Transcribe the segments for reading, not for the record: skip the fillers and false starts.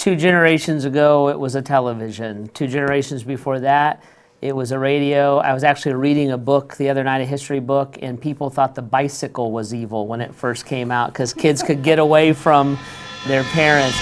2 generations ago, it was a television. 2 generations before that, it was a radio. I was actually reading a book the other night, a history book, and people thought the bicycle was evil when it first came out because kids could get away from their parents.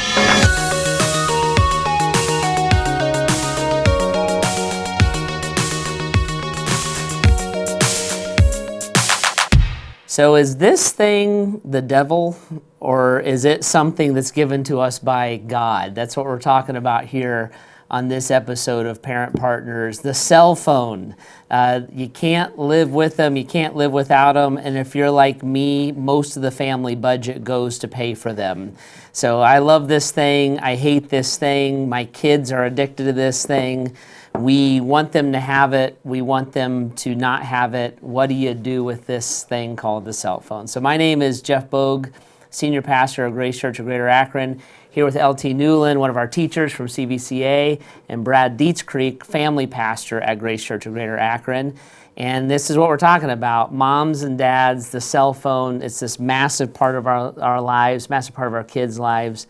So is this thing the devil, or is it something that's given to us by God? That's what we're talking about here on this episode of Parent Partners. The cell phone. You can't live with them, you can't live without them, and if you're like me, most of the family budget goes to pay for them. So I love this thing, I hate this thing, my kids are addicted to this thing. We want them to have it. We want them to not have it. What do you do with this thing called the cell phone? So my name is Jeff Bogue, Senior Pastor of Grace Church of Greater Akron, here with L.T. Newland, one of our teachers from CVCA, and Brad Dietzkrieg, Family Pastor at Grace Church of Greater Akron. And this is what we're talking about. Moms and dads, the cell phone, it's this massive part of our lives, massive part of our kids' lives.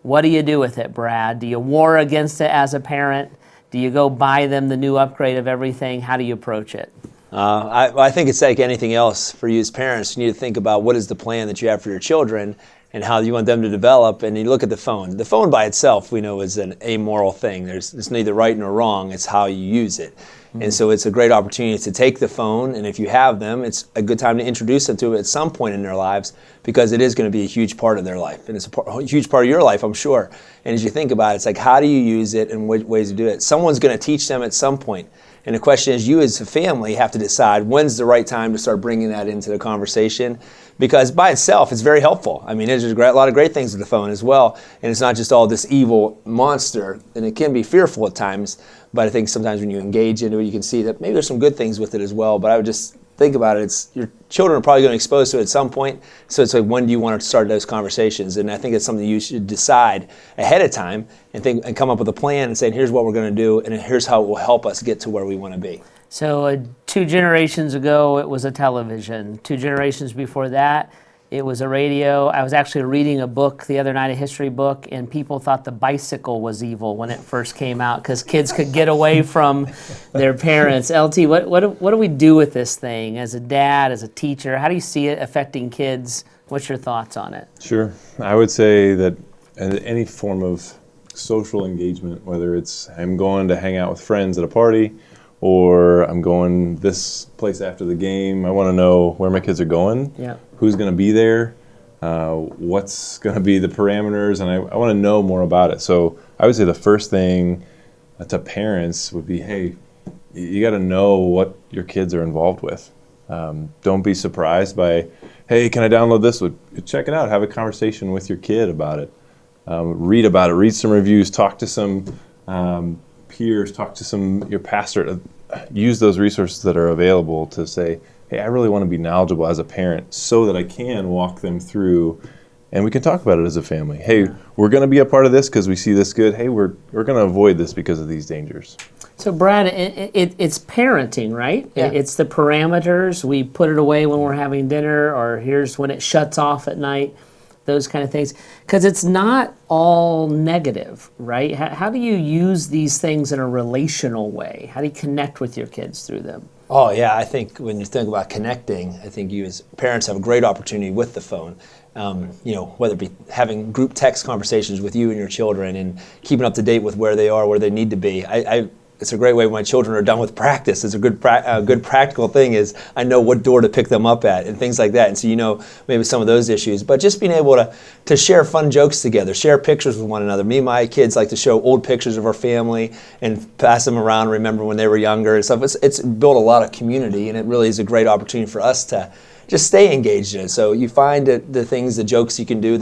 What do you do with it, Brad? Do you war against it as a parent? Do you go buy them the new upgrade of everything? How do you approach it? I think it's like anything else for you as parents. You need to think about what is the plan that you have for your children and how you want them to develop. And you look at the phone. The phone by itself, we know, is an amoral thing. It's neither right nor wrong. It's how you use it. Mm-hmm. And so it's a great opportunity to take the phone, and if you have them, it's a good time to introduce them to it at some point in their lives, because it is going to be a huge part of their life. And it's a huge part of your life, I'm sure. And as you think about it, it's like, how do you use it and what ways to do it? Someone's going to teach them at some point. And the question is, you as a family have to decide when's the right time to start bringing that into the conversation, because by itself, it's very helpful. I mean, there's a lot of great things with the phone as well, and it's not just all this evil monster, and it can be fearful at times, but I think sometimes when you engage into it, you can see that maybe there's some good things with it as well. But I would just think about it, your children are probably going to expose to it at some point, so it's like, when do you want to start those conversations? And I think it's something you should decide ahead of time and come up with a plan and say, here's what we're going to do, and here's how it will help us get to where we want to be. So 2 generations ago, it was a television. 2 generations before that, it was a radio. I was actually reading a book the other night, a history book, and people thought the bicycle was evil when it first came out because kids could get away from their parents. LT, what do we do with this thing as a dad, as a teacher? How do you see it affecting kids? What's your thoughts on it? Sure. I would say that any form of social engagement, whether it's I'm going to hang out with friends at a party, or I'm going this place after the game, I want to know where my kids are going, who's going to be there, what's going to be the parameters, and I want to know more about it. So I would say the first thing to parents would be, hey, you got to know what your kids are involved with. Don't be surprised by, hey, can I download this? Check it out. Have a conversation with your kid about it. Read about it. Read some reviews. Talk to some peers. Talk to your pastor. Use those resources that are available to say, hey, I really want to be knowledgeable as a parent so that I can walk them through, and we can talk about it as a family. Hey, we're going to be a part of this because we see this good. Hey, we're going to avoid this because of these dangers. So, Brad, it's parenting, right? Yeah. It's the parameters. We put it away when we're having dinner, or here's when it shuts off at night, those kind of things. Because it's not all negative, right? How do you use these things in a relational way? How do you connect with your kids through them? Oh, yeah. I think when you think about connecting, I think you as parents have a great opportunity with the phone. Whether it be having group text conversations with you and your children and keeping up to date with where they are, where they need to be. It's a great way when my children are done with practice. It's a good practical thing is I know what door to pick them up at and things like that. And so maybe some of those issues. But just being able to share fun jokes together, share pictures with one another. Me and my kids like to show old pictures of our family and pass them around, remember when they were younger and stuff. It's built a lot of community, and it really is a great opportunity for us to just stay engaged in it. So you find the jokes you can do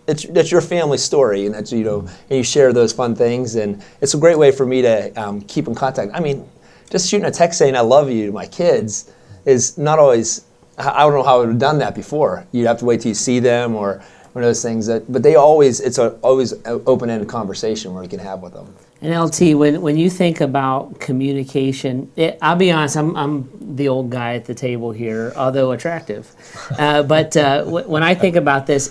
that's your family story, and that's and you share those fun things, and it's a great way for me to keep in contact. I mean, just shooting a text saying I love you to my kids is not always. I don't know how I would have done that before. You'd have to wait till you see them or one of those things. But they always always an open-ended conversation where you can have with them. And LT, when you think about communication, I'll be honest, I'm the old guy at the table here, although attractive. But when I think about this,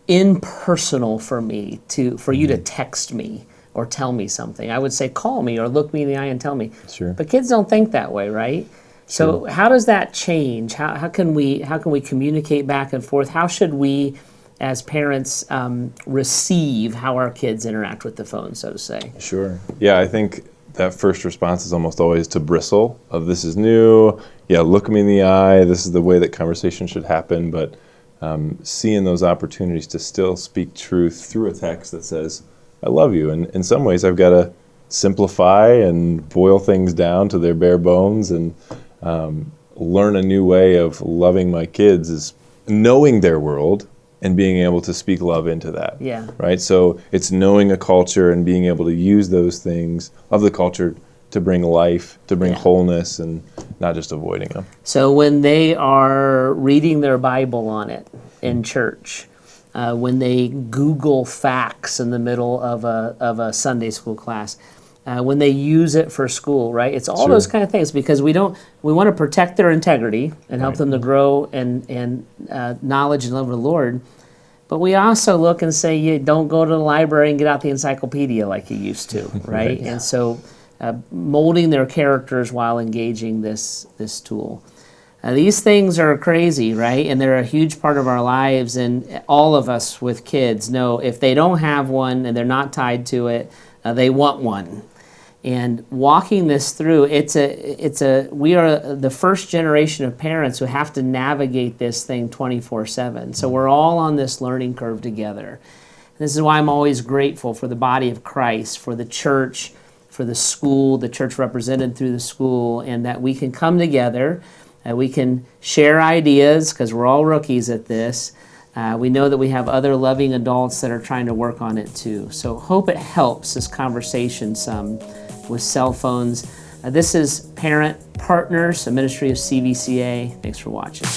impersonal for me for you to text me or tell me something. I would say call me or look me in the eye and tell me. Sure. But kids don't think that way, right? So how does that change? How can we communicate back and forth? How should we as parents receive how our kids interact with the phone, so to say? Sure. Yeah, I think that first response is almost always to bristle of this is new. Yeah, look me in the eye. This is the way that conversation should happen. But seeing those opportunities to still speak truth through a text that says, I love you. And in some ways, I've got to simplify and boil things down to their bare bones and learn a new way of loving my kids is knowing their world and being able to speak love into that. Yeah. Right? So it's knowing a culture and being able to use those things of the culture to bring life, to bring wholeness, and not just avoiding them. So when they are reading their Bible on it in church, when they Google facts in the middle of a Sunday school class, when they use it for school, right? It's all those kind of things because we want to protect their integrity and help them to grow and knowledge and love of the Lord. But we also look and say, you don't go to the library and get out the encyclopedia like you used to, right? And so molding their characters while engaging this tool. These things are crazy, right? And they're a huge part of our lives. And all of us with kids know if they don't have one and they're not tied to it, they want one. And walking this through, we are the first generation of parents who have to navigate this thing 24/7. So we're all on this learning curve together. This is why I'm always grateful for the body of Christ, for the church, for the school, the church represented through the school, and that we can come together, we can share ideas because we're all rookies at this. We know that we have other loving adults that are trying to work on it too. So hope it helps this conversation some with cell phones. This is Parent Partners, a ministry of CVCA. Thanks for watching.